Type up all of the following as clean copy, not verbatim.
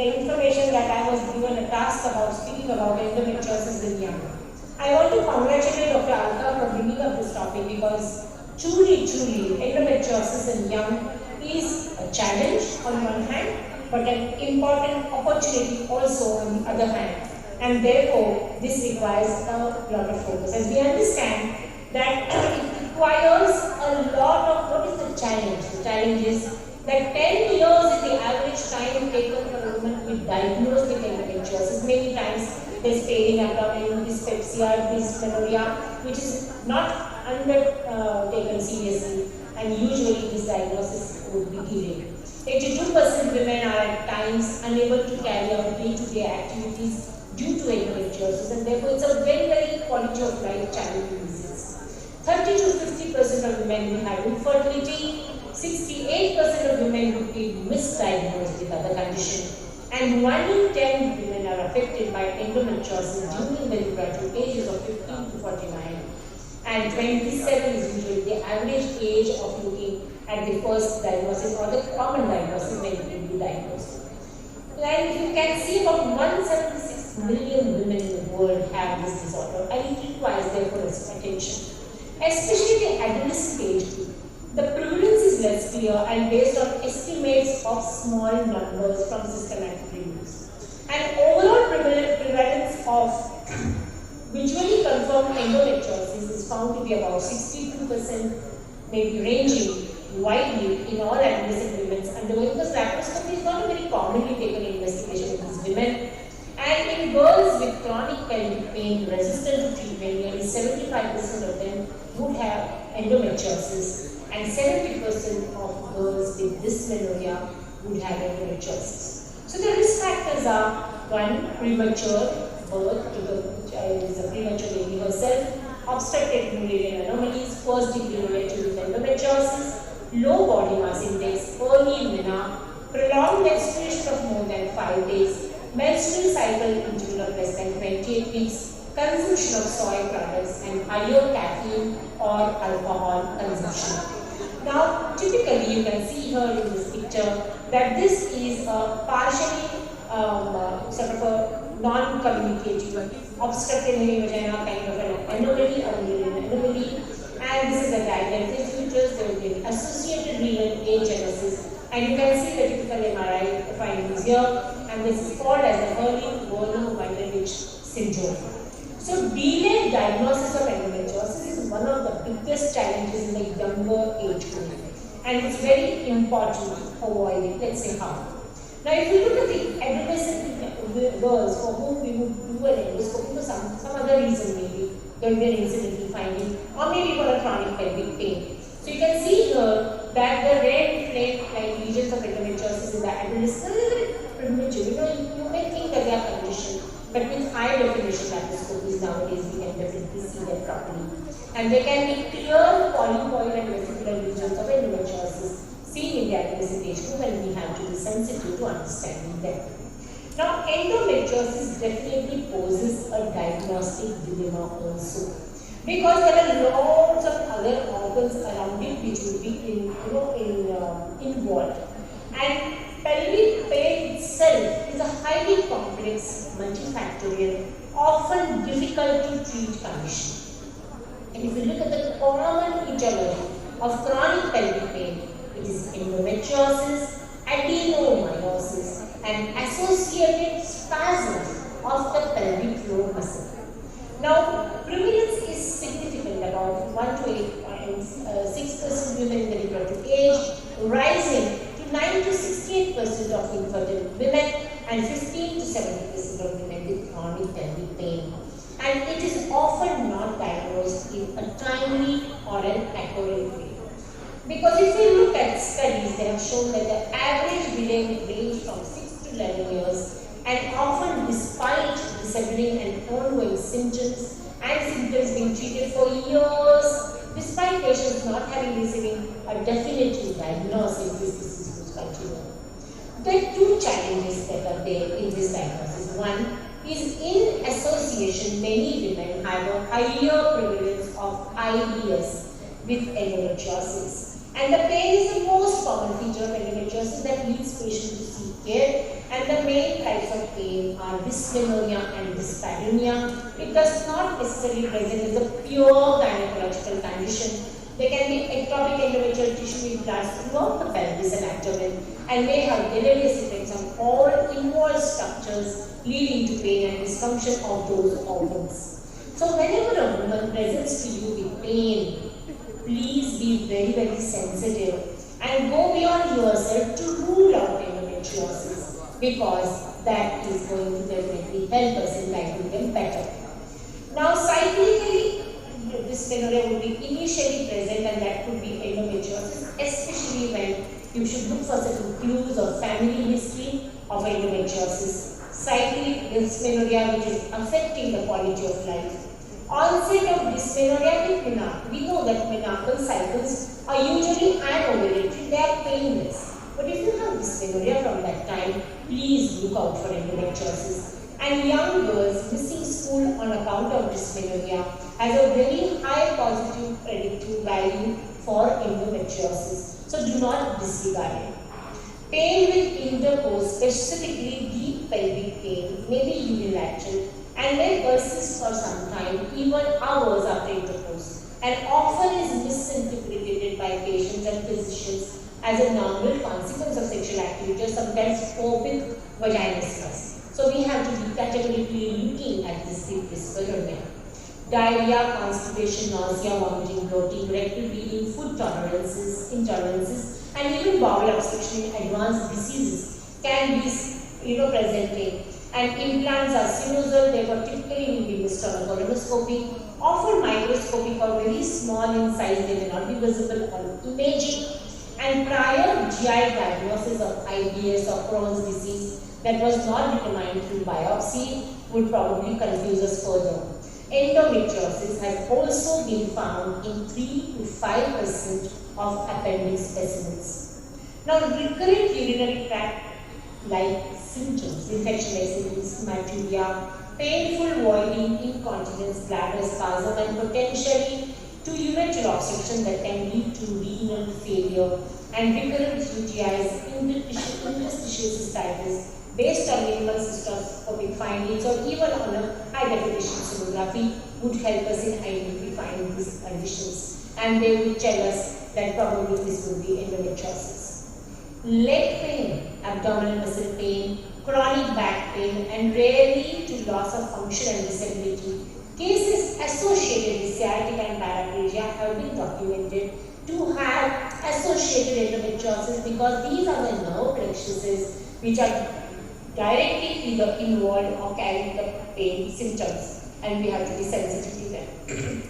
the information that I was given a task about speaking about endometriosis in young. I want to congratulate Dr. Alka for bringing up this topic because truly, endometriosis in young is a challenge on one hand, but an important opportunity also on the other hand. And therefore, this requires a lot of focus. As we understand that it requires a lot of, what is the challenge? The challenge is that 10 years is the average time taken for a woman to be diagnosed with endometriosis. Many times there is failing abdomen, dyspepsia, dysmenorrhea, which is not undertaken seriously, and usually this diagnosis would be delayed. 82% women are at times unable to carry out day-to-day activities due to endometriosis, and therefore it's a very quality of life challenging disease. 30 to 50% of women will have infertility, 68% of women would be misdiagnosed with other conditions, and 1 in 10 women are affected by endometriosis during the reproductive ages of 15 to 49, and 27 is usually the average age of looking at the first diagnosis or the common diagnosis when it will be diagnosed. And you can see about 176 million women in the world have this disorder, and it requires therefore attention. Especially the adolescent age group, the prevalence is less clear and based on estimates of small numbers from systematic reviews. And overall prevalence of visually confirmed endometriosis is found to be about 62%, maybe ranging widely in all adolescent women undergoing, because laparoscopy is not a very commonly taken investigation in these women. And in girls with chronic pelvic pain resistant to treatment, nearly 75% of them would have endometriosis, and 70% of girls with dysmenorrhea would have endometriosis. So the risk factors are: 1, premature birth, the child is a premature baby herself; obstructed Mullerian anomalies; first degree related with endometriosis; low body mass index; early menarche; prolonged menstruation of more than 5 days; menstrual cycle interval of less than 28 weeks; consumption of soy products; and higher caffeine or alcohol consumption. Now, typically you can see here in this picture that this is a partially sort of a non-communicative obstructed hairy vagina kind of an anomaly or Mullerian anomaly, and this is the diagnostic features. There will be an associated renal agenesis, and you can see the typical MRI findings here, and this is called as the Werner-Meiderich syndrome. So delayed diagnosis of endometriosis is one of the biggest challenges in the younger age group, and it's very important to avoid it. Let's say how. Now, if you look at the adolescent girls for whom we would do an endoscopy for some other reason, maybe there will be an incidental finding, or maybe for a chronic pelvic pain. So you can see here that the red flake-like lesions of endometriosis in the adolescent are very primitive. You may think that they are conditioned, but with high definition laparoscopies nowadays we can definitely see them properly. And there can be clear polypoid and vesicular lesions of endometriosis seen in the adolescent age group, and we have to be sensitive to understanding them. Now, endometriosis definitely poses a diagnostic dilemma also, because there are lots of other organs around it which will be involved. And pelvic pain itself is a highly complex, multifactorial, often difficult to treat condition. And if you look at the common etiology of chronic pelvic pain, it is endometriosis, adenomyosis, and associated spasms of the pelvic floor muscle. Now, prevalence is significant, about 1 to 8.6% women in the reproductive age, rising to 9 to 68% of infertile women, and 15 to 70% of women with chronic pelvic pain. And it is often not diagnosed in a timely or an accurate way. Because if we look at studies, they have shown that the average delay would range from 6 to 11 years, and often despite disabling and ongoing symptoms being treated for years, despite patients not having receiving a definitive diagnosis, this disease would continue. There are two challenges that are there in this diagnosis. One is, in association, many women have a higher prevalence of IBS with endometriosis. And the pain is the most common feature of endometriosis that leads patients to seek care. And the main types of pain are dysmenorrhea and dyspareunia. It does not necessarily present as a pure gynecological condition. There can be ectopic endometrial tissue implants throughout the pelvis and abdomen and may have deleterious effects on all involved structures, leading to pain and dysfunction of those organs. So whenever a woman presents to you with pain, please be very, very sensitive and go beyond yourself to rule out endometriosis, because that is going to definitely help us in liking them better. Now, cyclically, dysmenorrhea would be initially present, and that could be endometriosis, especially when you should look for certain clues or family history of endometriosis. Cyclic dysmenorrhea, which is affecting the quality of life. Onset of dysmenorrhea with menarche. We know that menarchal cycles are usually anovulatory, they are painless. But if you have dysmenorrhea from that time, please look out for endometriosis. And young girls missing school on account of dysmenorrhea has a very high positive predictive value for endometriosis. So do not disregard it. Pain with intercourse, specifically deep pelvic pain, may be unilateral and may persist for some time, even hours after intercourse, and often is misinterpreted by patients and physicians as a normal consequence of sexual activity or sometimes phobic vaginismus. So we have to be categorically looking at this dysmenorrhea. Diarrhea, constipation, nausea, vomiting, bloating, rectal bleeding, food intolerances, and even bowel obstruction in advanced diseases can be presenting. And implants are sinusal, therefore typically will be missed on a colonoscopy, often microscopic or very small in size, they may not be visible on imaging. And prior GI diagnosis of IBS or Crohn's disease that was not determined through biopsy would probably confuse us further. Endometriosis has also been found in 3 to 5% of appendix specimens. Now, recurrent urinary tract like symptoms, infection-like symptoms, hematuria, painful voiding, incontinence, bladder spasm, and potentially to ureteral obstruction that can lead to renal failure, and recurrent UTIs, interstitial cystitis, based on minimal cystoscopic findings or even on a high-definition sonography would help us in identifying these conditions, and they would tell us that probably this would be endometriosis. Leg pain, abdominal muscle pain, chronic back pain, and rarely to loss of function and disability. Cases associated with sciatica and paraplegia have been documented to have associated endometriosis because these are the nerve plexuses which are directly either involved or carrying the pain symptoms, and we have to be sensitive to them.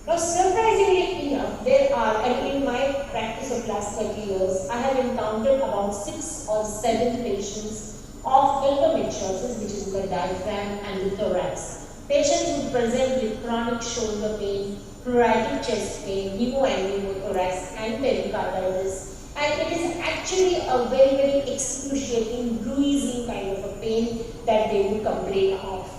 Now, surprisingly enough, there are, and in my practice of last 30 years, I have encountered about 6 or 7 patients of endometriosis, which is in the diaphragm and the thorax. Patients who present with chronic shoulder pain, pruritic chest pain, pneumothorax, and pericarditis. And it is actually a very, very excruciating, bruising kind of a pain that they would complain of.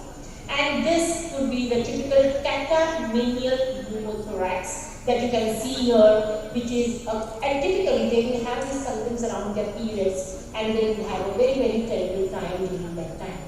And this could be the typical catamenial pneumothorax that you can see here, which is, and typically they will have these symptoms around their periods and they will have a very, very terrible time during that time.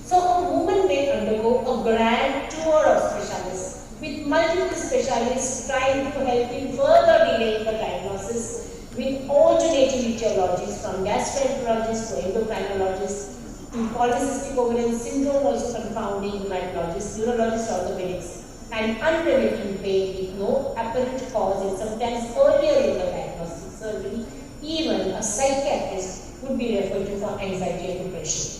So a woman may undergo a grand tour of specialists with multiple specialists trying to help in further delaying the diagnosis with alternative etiologies from gastroenterologists to endocrinologists to polycystic ovarian syndrome, also confounding rheumatologists, neurologists, orthopedics, and unremitting pain with no apparent cause, and sometimes earlier in the diagnostic surgery, even a psychiatrist would be referred to for anxiety and depression.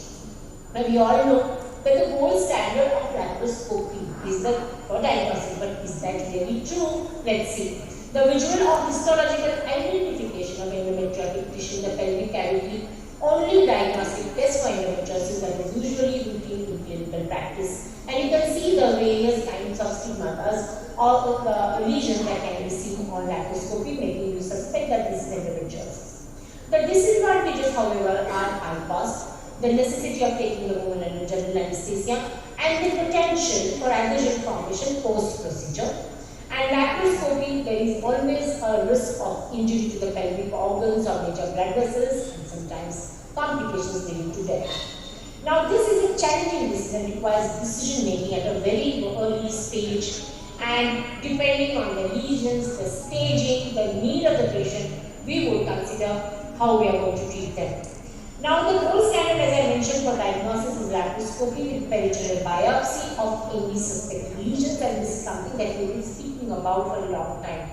Now, we all know that the gold standard of laparoscopy is the for diagnosis, but is that really true? Let's see. The visual or histological identification of endometriotic tissue in the pelvic cavity, only diagnostic test for endometriosis that is usually routine in clinical practice. And you can see the various kinds of stigmatas or the lesions that can be seen on laparoscopy, making you suspect that this is endometriosis. The disadvantages, however, are high cost, the necessity of taking the woman under general anesthesia, and the potential for adhesion formation post-procedure. And laparoscopy, there is always a risk of injury to the pelvic organs or major blood vessels and sometimes complications leading to death. Now this is a challenging decision, requires decision making at a very early stage, and depending on the lesions, the staging, the need of the patient, we would consider how we are going to treat them. Now the gold standard, as I mentioned, for diagnosis is laparoscopy with peritoneal biopsy of any suspected lesions, and this is something that we will be speaking about for a long time.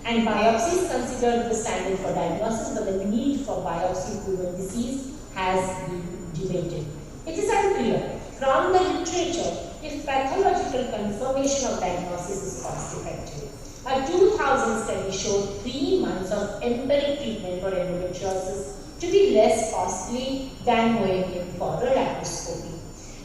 And biopsy is considered the standard for diagnosis, but the need for biopsy proven disease has been debated. It is unclear from the literature if pathological confirmation of diagnosis is cost effective. A 2000 study showed 3 months of empiric treatment for endometriosis to be less costly than going in for a laparoscopy.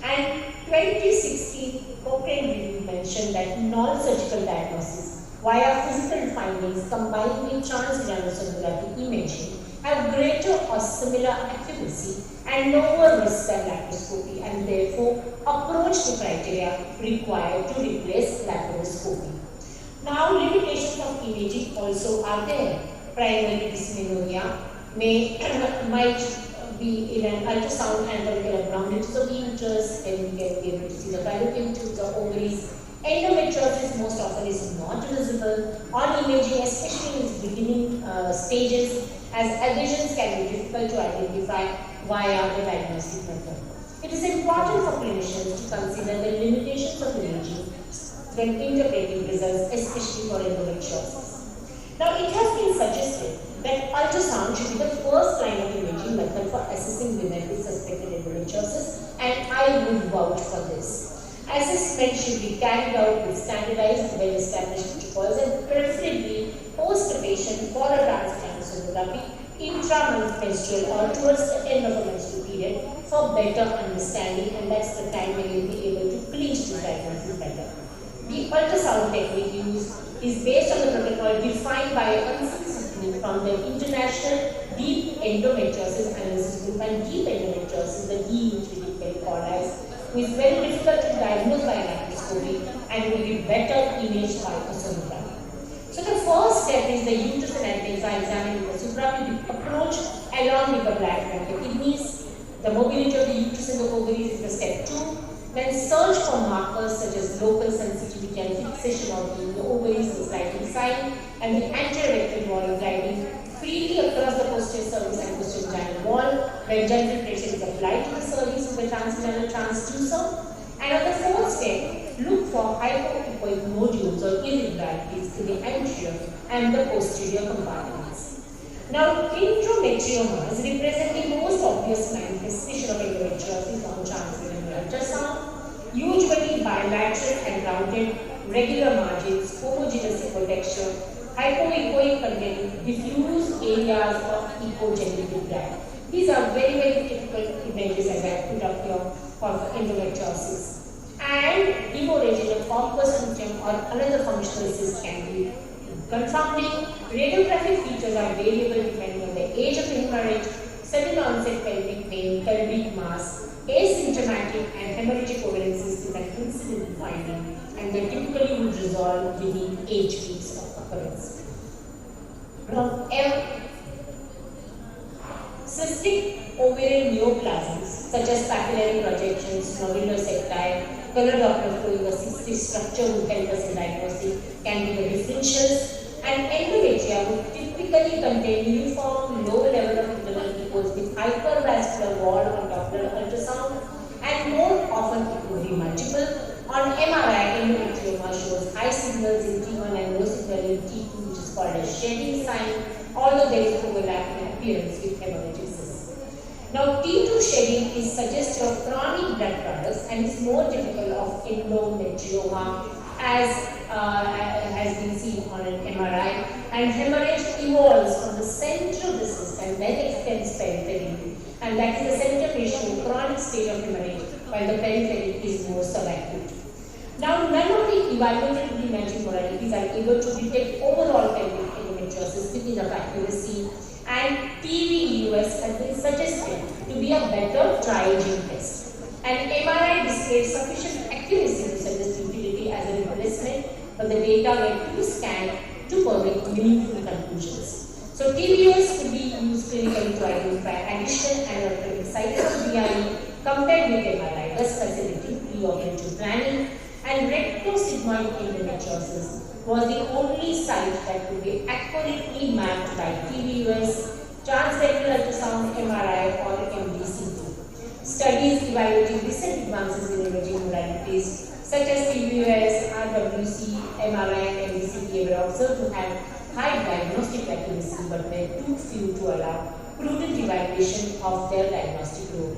And 2016 Cochrane review mentioned that non-surgical diagnosis via physical findings combined with transcranial sonography imaging have greater or similar accuracy and lower risk than laparoscopy, and therefore approach the criteria required to replace laparoscopy. Now, limitations of imaging also are there. Primary dysmenorrhea might be in an ultrasound and there are abnormalities of the uterus, then we can be able to see the fallopian tubes or ovaries. Endometriosis most often is not visible on imaging, especially in its beginning stages, as adhesions can be difficult to identify via the diagnostic method. It is important for clinicians to consider the limitations of imaging when interpreting results, especially for endometriosis. Now, it has been suggested that ultrasound should be the first line of imaging method for assessing women with suspected endometriosis, and I would vouch for this. Assessment should be carried out with standardized, well-established protocols and preferably post a patient for a transcranial sonography intra-menstrual or towards the end of a menstrual period for better understanding, and that's the time when you'll be able to clinch the diagnosis better. The ultrasound technique used is based on the protocol defined by a consensus group from the International Deep Endometriosis Analysis Group, and deep endometriosis, the D which we typically call as, is very difficult to diagnose by laparoscopy and will be better imaged by a sonography. So the first step is the uterus and adnexs are examined with the sonography. The approach along with the bladder and the kidneys. The mobility of the uterus and the ovaries is the step 2. Then search for markers such as local sensitivity and fixation of the ovaries, the sliding sign, and the anterior rectal wall gliding freely across the posterior cervix and posterior vaginal wall, where gentle pressure is applied to the cervix with the transvaginal transducer. And on the fourth step, look for hypoechoic nodules or irregularities in the anterior and the posterior compartments. Now, endometriomas represent the most obvious manifestation of endometriosis on transvaginal ultrasound, usually bilateral and rounded, regular margins, homogeneous ecotexture, hypoechoic containing diffuse areas of echogenital gland. These are very, very typical images as I put up here for endometriosis. And hemorrhage in a corpus luteum or another functional cyst can be confounding. Radiographic features are variable depending on the age of the hemorrhage, sudden onset pelvic pain, pelvic mass, asymptomatic and hemorrhagic ovarian cyst is an incidental finding, and they typically would resolve within 8 weeks of occurrence. Now, cystic ovarian neoplasms such as papillary projections, nodular septi, color Doppler flowing a cystic structure would help us in diagnosing, can be the differentials, and endometria would typically contain uniform low level of internal echoes with hypervascular wall on Doppler ultrasound, and more often it would be multiple. On MRI, endometrioma shows high signals in T1 and low signal in T2, which is called a shedding sign, although there is overlap in appearance with hemorrhages. Now, T2 shedding is suggestive of chronic blood products and is more typical of endometrioma, as has been seen on an MRI, and hemorrhage evolves from the center of the cyst and then extends peripherally, and that is the center may show chronic state of hemorrhage while the periphery is more subacute. Now, none of the evaluated imaging modalities are able to detect overall pelvic endometriosis with enough accuracy, and PVUS has been suggested to be a better triaging test. And MRI displays sufficient accuracy to suggest utility as a replacement but the data were too scant to permit meaningful conclusions. So TBUS could be used clinically to identify additional anatomic sites of GI compared with MRI, thus facilitating preoperative planning, and rectosigmoid endometriosis was the only site that could be accurately mapped by TBUS, transrectal ultrasound, MRI, or MDCT. Studies evaluating recent advances in imaging modalities such as TBUS, RWC, MRI, and MDCT were observed to have high diagnostic accuracy but were too few to allow prudent evaluation of their diagnostic role.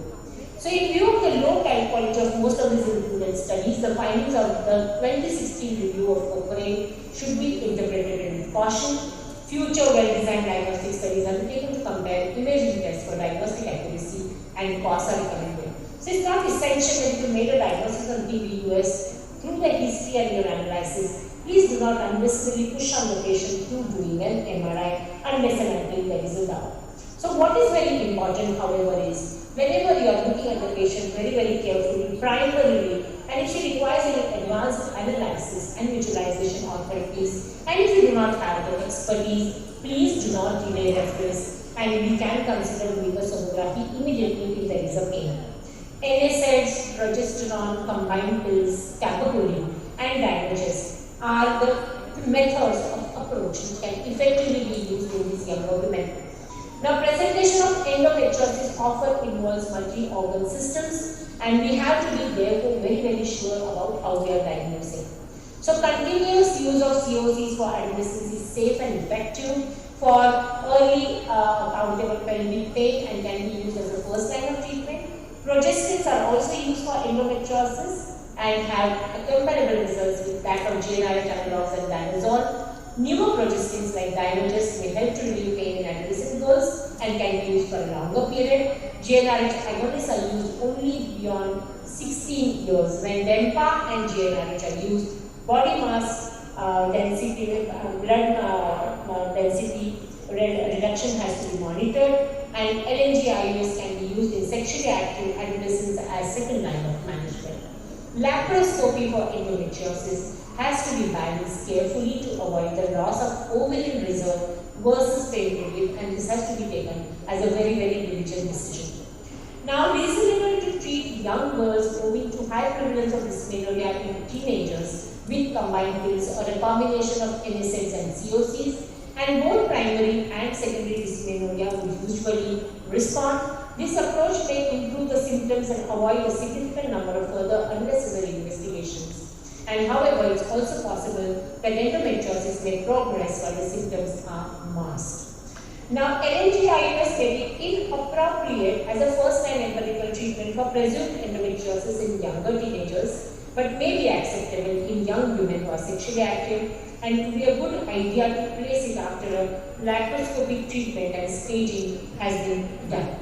So in view of the low quality of most of these included studies, the findings of the 2016 review of Cochrane should be interpreted with caution. Future well-designed diagnostic studies undertaken to compare imaging tests for diagnostic accuracy and costs are recommended. So it's not essential that if you made a diagnosis on TBUS through the history and your analysis, please do not unnecessarily push on the patient through doing an MRI unless and until there is a doubt. So what is very important, however, is whenever you are looking at the patient very carefully, primarily, and if she requires any advanced analysis and visualization or therapies, and if you do not have the expertise, please do not delay reference, and we can consider doing a sonography immediately if there is a pain. NSAIDs, progesterone, combined pills, gabapentin, and Dymagest are the methods of approach which can effectively be used in these younger women. Now, presentation of endometriosis often involves multi-organ systems, and we have to be therefore very sure about how we are diagnosing. So, continuous use of COCs for adolescents is safe and effective for early accountable pelvic pain and can be used as a first line of treatment. Progestins are also used for endometriosis and have comparable results with that of GnRH analogs and danazol. Newer progestins like Dymagest may help to relieve pain in adolescent girls and can be used for a longer period. GnRH agonists are used only beyond 16 years. When DEMPA and GnRH are used, body mass density, blood density reduction has to be monitored, and LNG-IUS can be used in sexually active adolescents as second line of management. Laparoscopy for endometriosis has to be balanced carefully to avoid the loss of ovarian reserve versus pain relief, and this has to be taken as a very diligent decision. Now, reasonable to treat young girls owing to high prevalence of dysmenorrhea in teenagers with combined pills or a combination of NSAIDs and COCs, and both primary and secondary dysmenorrhea would usually respond. This approach may improve the symptoms and avoid a significant number of further unnecessary investigations. And however, it's also possible that endometriosis may progress while the symptoms are masked. Now, LNG-IUS may be inappropriate as a first-line empirical treatment for presumed endometriosis in younger teenagers, but may be acceptable in young women who are sexually active, and it would be a good idea to place it after a laparoscopic treatment and staging has been done.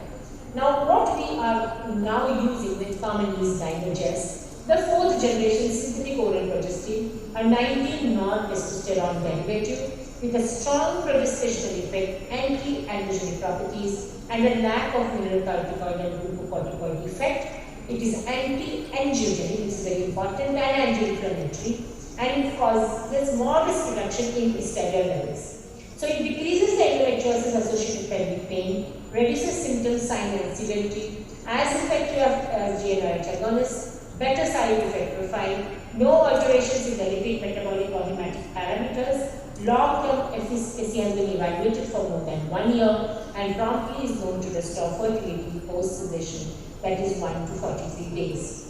Now, what we are now using with commonly is Dymagest, the fourth generation synthetic oral progestin, a 19 non-testosterone derivative with a strong progestational effect, anti-androgenic properties, and a lack of mineralocorticoid and glucocorticoid effect. It is anti-angiogenic, which is very important, and anti-inflammatory, and it causes modest reduction in estradiol levels. So it decreases the endometriosis associated pelvic pain, reduces symptoms, sign and severity, as effective as GnRH agonists, better side effect profile, no alterations in the lipid, metabolic or hepatic parameters, long-term efficacy has been evaluated for more than 1 year, and promptly is known to restore fertility post-sedation, that is 1 to 43 days.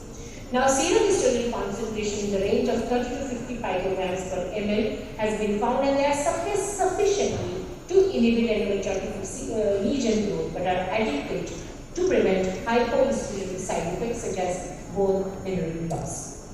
Now, serum estradiol concentration in the range of 30 to 50 picograms per ml has been found, and they are suppressed sufficiently to inhibit endometriotic lesion growth, but are adequate to prevent hypoestrogenic side effects such as bone mineral loss.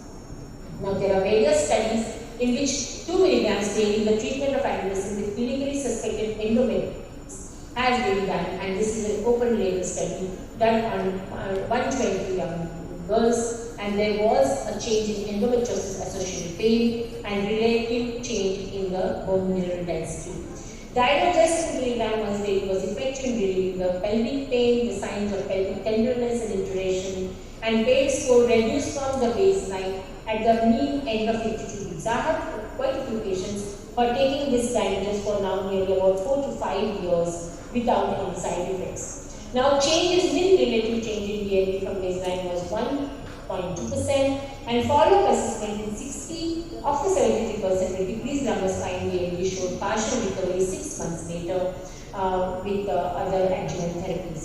Now, there are various studies in which 2 mg daily in the treatment of adolescents with clinically suspected endometriosis has been done, and this is an open label study done on 120 young girls, and there was a change in endometriosis associated pain and relative change in the bone mineral density. Dymagest 2 mg once daily was effective in relieving the pelvic pain, the signs of pelvic tenderness and iteration, and pain score reduced from the baseline at the mean end of 52 weeks. I have quite a few patients who are taking these damages for now nearly about 4 to 5 years without any side effects. Now, changes mean relative change in BMI from baseline was 1.2%, and follow-up assessment in 60 of the 73% with decreased lumbar spine BMI showed partial recovery 6 months later with other adjuvant therapies.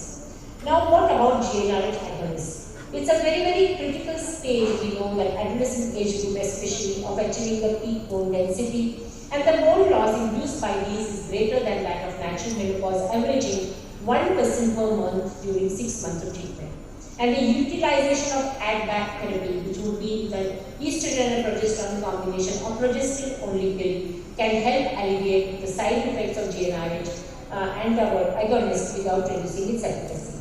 Now, what about GnRH agonists? It's a very critical stage, we know, that adolescent age group especially, of achieving the peak bone density, and the bone loss induced by these is greater than that of natural menopause, averaging 1% per month during 6 months of treatment. And the utilization of add-back therapy, which would be the estrogen and progesterone combination or progestin only pill, can help alleviate the side effects of GnRH agonist without reducing its efficacy.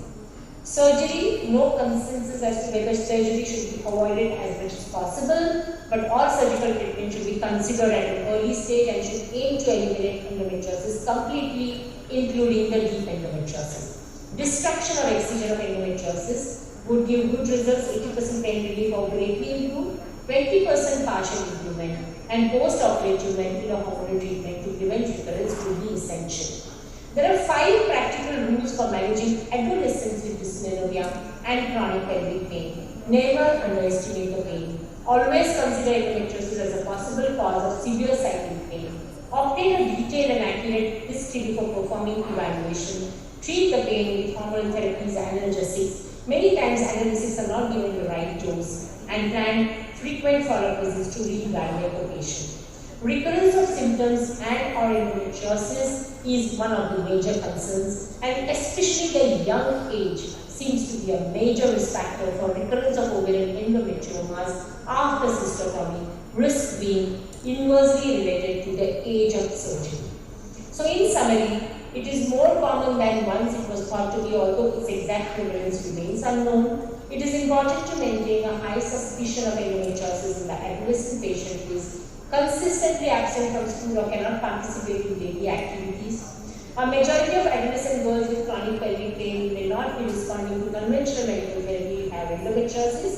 Surgery, no consensus as to whether surgery should be avoided as much as possible, but all surgical treatment should be considered at an early stage and should aim to eliminate endometriosis completely, including the deep endometriosis. Destruction or excision of endometriosis would give good results, 80% pain relief or greatly improved, 20% partial improvement, and post-operative treatment in a hormonal treatment to prevent recurrence would be essential. There are 5 practical rules for managing adolescents with dysmenorrhea and chronic pelvic pain. Never underestimate the pain. Always consider endometriosis as a possible cause of severe cyclic pain. Obtain a detailed and accurate history before performing evaluation. Treat the pain with hormonal therapies and analgesics. Many times analgesics are not given the right dose, and plan frequent follow-up visits to re-evaluate the patient. Recurrence of symptoms and or endometriosis is one of the major concerns, and especially the young age seems to be a major risk factor for recurrence of ovarian endometriomas after cystectomy, risk being inversely related to the age of surgery. So in summary, it is more common than once it was thought to be, although its exact prevalence remains unknown. It is important to maintain a high suspicion of endometriosis in the adolescent patient who is consistently absent from school or cannot participate in daily activities. A majority of adolescent girls with chronic pelvic pain may not be responding to conventional medical therapy, have endometriosis,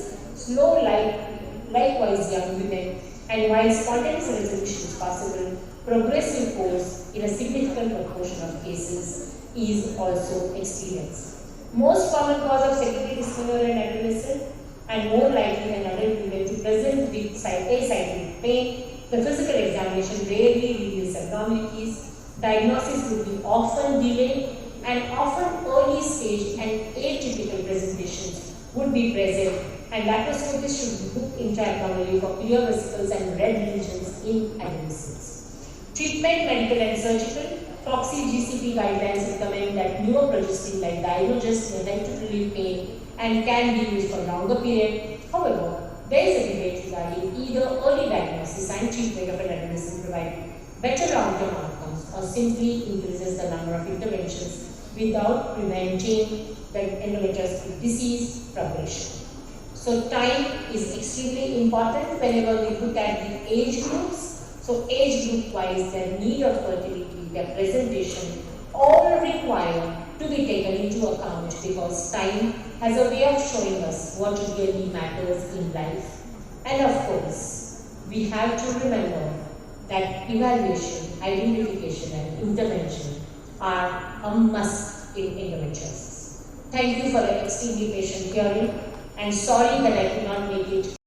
likewise young women, and while spontaneous resolution is possible, progressive course in a significant proportion of cases is also experienced. Most common cause of secondary dysmenorrhea in adolescent and more likely than adult women to present with acyclic pain. The physical examination rarely reveals abnormalities. Diagnosis would be often delayed, and often early stage and atypical presentations would be present, and laparoscopists should be booked intra-abdominally for clear vesicles and red lesions in adolescents. Treatment, medical and surgical. Proxy GCP guidelines recommend that newer progestin like Dilogest may help to relieve pain and can be used for longer period. However, there is a debate regarding either early diagnosis and treatment of an adolescent provide better long-term outcomes or simply increases the number of interventions without preventing the endometriosis disease progression. So time is extremely important whenever we look at the age groups. So age group wise, their need of fertility, their presentation, all require to be taken into account because time has a way of showing us what really matters in life. And of course, we have to remember that evaluation, identification and intervention are a must in endometriosis. Thank you for an extremely patient hearing, and sorry that I could not make it